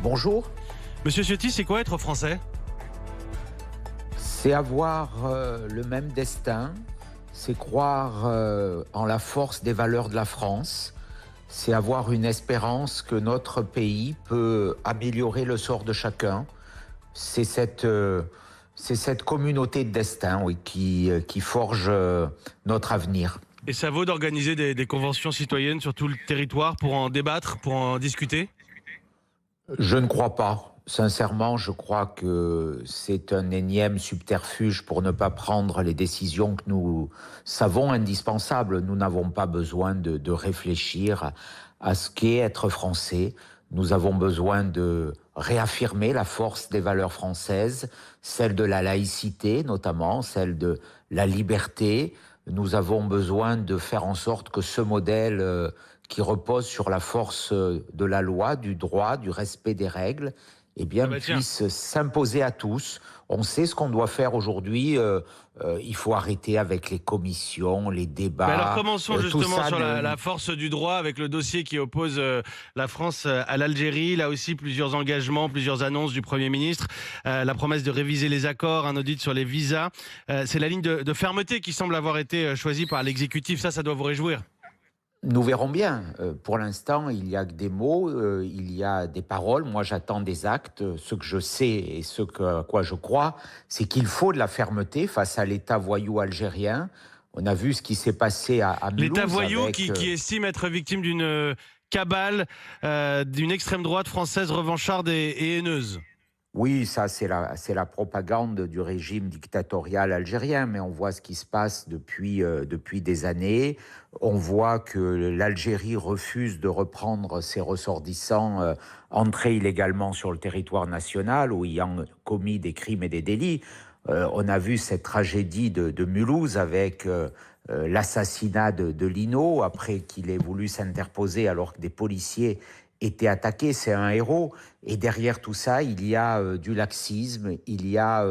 Bonjour. Monsieur Ciotti, c'est quoi être français? C'est avoir le même destin, c'est croire en la force des valeurs de la France, c'est avoir une espérance que notre pays peut améliorer le sort de chacun. C'est cette communauté de destin, oui, qui forge notre avenir. Et ça vaut d'organiser des conventions citoyennes sur tout le territoire pour en débattre, pour en discuter? Je ne crois pas. Sincèrement, je crois que c'est un énième subterfuge pour ne pas prendre les décisions que nous savons indispensables. Nous n'avons pas besoin de réfléchir à ce qu'est être français. Nous avons besoin de réaffirmer la force des valeurs françaises, celle de la laïcité notamment, celle de la liberté. Nous avons besoin de faire en sorte que ce modèle qui repose sur la force de la loi, du droit, du respect des règles, puisse s'imposer à tous. On sait ce qu'on doit faire aujourd'hui. Il faut arrêter avec les commissions, les débats. Mais alors commençons justement sur la la force du droit avec le dossier qui oppose la France à l'Algérie. Là aussi, plusieurs engagements, plusieurs annonces du Premier ministre. La promesse de réviser les accords, un audit sur les visas. C'est la ligne de fermeté qui semble avoir été choisie par l'exécutif. Ça doit vous réjouir. Nous verrons bien. Pour l'instant, il n'y a que des mots, il y a des paroles. Moi, j'attends des actes. Ce que je sais et à quoi je crois, c'est qu'il faut de la fermeté face à l'État voyou algérien. On a vu ce qui s'est passé à Mulhouse. L'État voyou qui estime être victime d'une cabale, d'une extrême droite française revancharde et haineuse. Oui, ça c'est la propagande du régime dictatorial algérien, mais on voit ce qui se passe depuis des années. On voit que l'Algérie refuse de reprendre ses ressortissants entrés illégalement sur le territoire national ou ayant commis des crimes et des délits. On a vu cette tragédie de Mulhouse avec l'assassinat de Lino, après qu'il ait voulu s'interposer alors que des policiers étaient attaqués. C'est un héros. Et derrière tout ça, il y a du laxisme, il y a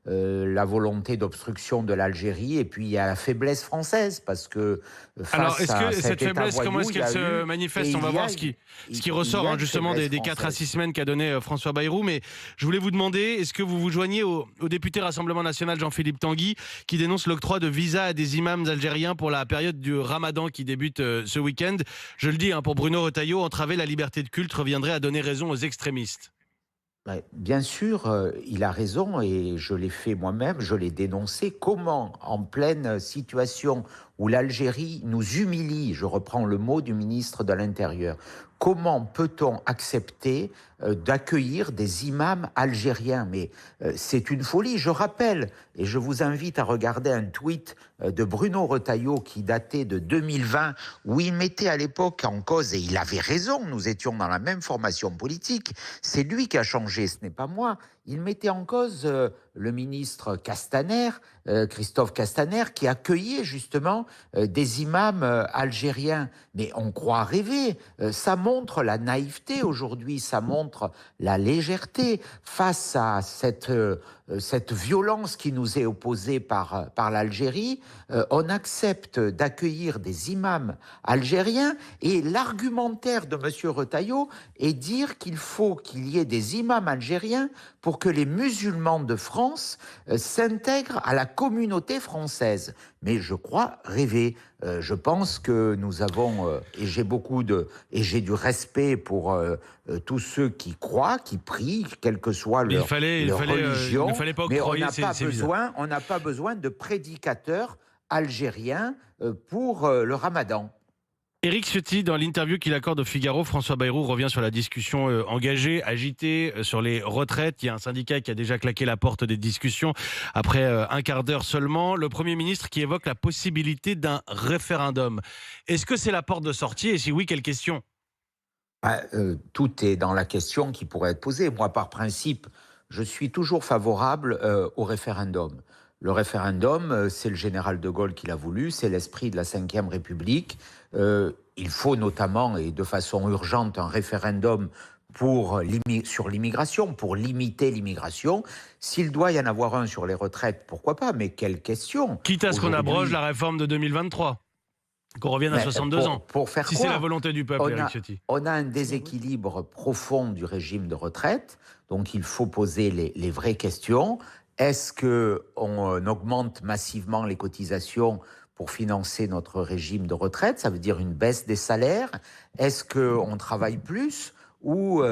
la volonté d'obstruction de l'Algérie, et puis il y a la faiblesse française, parce que alors, est-ce que cette faiblesse, comment est-ce qu'elle se manifeste? On va voir ce qui ressort justement des 4 à 6 semaines qu'a donné François Bayrou. Mais je voulais vous demander, est-ce que vous vous joignez au député Rassemblement National Jean-Philippe Tanguy, qui dénonce l'octroi de visas à des imams algériens pour la période du Ramadan qui débute ce week-end? Je le dis, pour Bruno Retailleau, entraver la liberté de culte reviendrait à donner raison aux extrémistes. Bien sûr, il a raison, et je l'ai fait moi-même, je l'ai dénoncé. Comment, en pleine situation où l'Algérie nous humilie, je reprends le mot du ministre de l'Intérieur, comment peut-on accepter d'accueillir des imams algériens? Mais c'est une folie. Je rappelle, et je vous invite à regarder un tweet de Bruno Retailleau qui datait de 2020, où il mettait à l'époque en cause, et il avait raison, nous étions dans la même formation politique, c'est lui qui a changé, ce n'est pas moi. Il mettait en cause le ministre Castaner, Christophe Castaner, qui accueillait justement des imams algériens. Mais on croit rêver. Ça montre la naïveté aujourd'hui, ça montre la légèreté face à cette violence qui nous est opposée par l'Algérie. On accepte d'accueillir des imams algériens, et l'argumentaire de M. Retailleau est dire qu'il faut qu'il y ait des imams algériens pour que les musulmans de France s'intègrent à la communauté française. Mais je crois rêver. Je pense que nous avons, et j'ai du respect pour tous ceux qui croient, qui prient, quelle que soit leur religion. Mais on n'a pas besoin de prédicateurs algériens pour le Ramadan. Éric Ciotti, dans l'interview qu'il accorde au Figaro, François Bayrou revient sur la discussion engagée, agitée sur les retraites. Il y a un syndicat qui a déjà claqué la porte des discussions après un quart d'heure seulement. Le Premier ministre qui évoque la possibilité d'un référendum. Est-ce que c'est la porte de sortie? Et si oui, quelle question? Tout est dans la question qui pourrait être posée. Moi, par principe, je suis toujours favorable au référendum. Le référendum, c'est le général de Gaulle qui l'a voulu, c'est l'esprit de la Ve République. Il faut notamment, et de façon urgente, un référendum sur l'immigration, pour limiter l'immigration. S'il doit y en avoir un sur les retraites, pourquoi pas, mais quelle question? Quitte à ce qu'on abroge la réforme de 2023. Qu'on revienne à 62 ans. Pour faire si quoi? C'est la volonté du peuple, Éric Ciotti. On a un déséquilibre profond du régime de retraite, donc il faut poser les vraies questions. Est-ce qu'on augmente massivement les cotisations pour financer notre régime de retraite? Ça veut dire une baisse des salaires. Est-ce qu'on travaille plus? Ou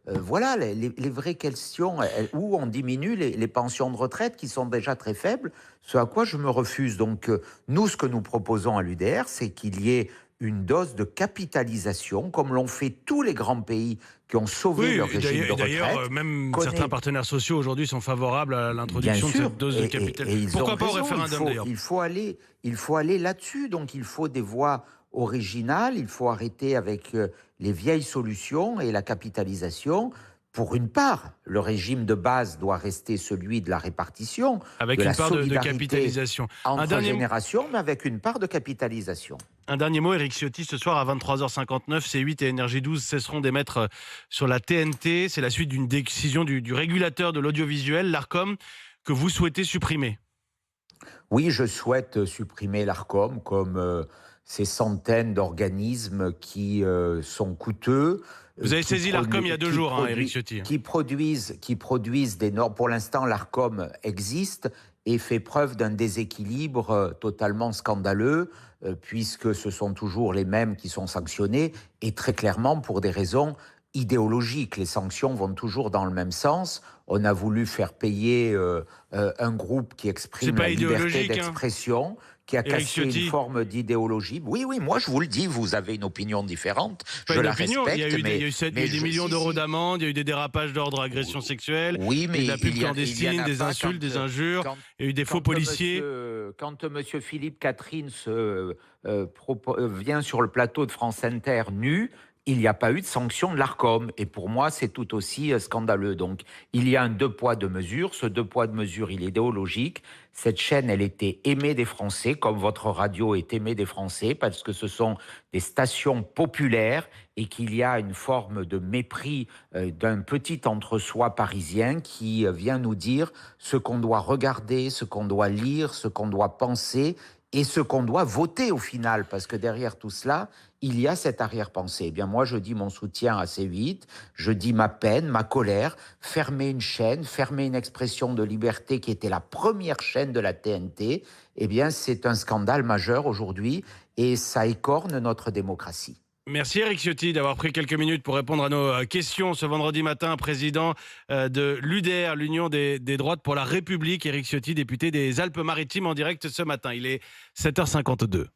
voilà, les vraies questions, où on diminue les pensions de retraite qui sont déjà très faibles, ce à quoi je me refuse. Donc nous, ce que nous proposons à l'UDR, c'est qu'il y ait une dose de capitalisation, comme l'ont fait tous les grands pays qui ont sauvé leur régime de retraite. D'ailleurs, même certains partenaires sociaux aujourd'hui sont favorables à l'introduction de cette dose de capitalisation. Pourquoi pas au référendum d'ailleurs? Il faut aller là-dessus, donc il faut des voies originales, il faut arrêter avec les vieilles solutions et la capitalisation. Pour une part, le régime de base doit rester celui de la répartition, avec de une la part de solidarité capitalisation entre générations, mais avec une part de capitalisation. Un dernier mot, Éric Ciotti, ce soir à 23h59, C8 et Énergie 12 cesseront d'émettre sur la TNT. C'est la suite d'une décision du régulateur de l'audiovisuel, l'Arcom, que vous souhaitez supprimer. Oui, je souhaite supprimer l'Arcom comme ces centaines d'organismes qui sont coûteux. Vous avez saisi l'Arcom il y a 2 jours, Éric Ciotti. Qui produisent des normes. Pour l'instant, l'Arcom existe et fait preuve d'un déséquilibre totalement scandaleux, puisque ce sont toujours les mêmes qui sont sanctionnés, et très clairement pour des raisons idéologiques. Les sanctions vont toujours dans le même sens. On a voulu faire payer un groupe qui exprime la liberté d'expression, qui a cassé une forme d'idéologie. Oui, moi je vous le dis, vous avez une opinion différente. Je la respecte. Il y a eu des millions d'euros d'amende, il y a eu des dérapages d'ordre agression sexuelle, de la pub clandestine, des insultes, des injures, il y a eu des faux policiers. Quand M. Philippe Catherine vient sur le plateau de France Inter nu, il n'y a pas eu de sanction de l'Arcom. Et pour moi, c'est tout aussi scandaleux. Donc, il y a un 2 poids 2 mesures. Ce 2 poids 2 mesures, il est idéologique. Cette chaîne, elle était aimée des Français, comme votre radio est aimée des Français, parce que ce sont des stations populaires et qu'il y a une forme de mépris d'un petit entre-soi parisien qui vient nous dire ce qu'on doit regarder, ce qu'on doit lire, ce qu'on doit penser et ce qu'on doit voter au final, parce que derrière tout cela, il y a cette arrière-pensée. Eh bien, moi, je dis mon soutien à C8, je dis ma peine, ma colère. Fermer une chaîne, fermer une expression de liberté qui était la première chaîne de la TNT, eh bien, c'est un scandale majeur aujourd'hui et ça écorne notre démocratie. Merci Éric Ciotti d'avoir pris quelques minutes pour répondre à nos questions ce vendredi matin. Président de l'UDR, l'Union des droites pour la République. Éric Ciotti, député des Alpes-Maritimes, en direct ce matin. Il est 7h52.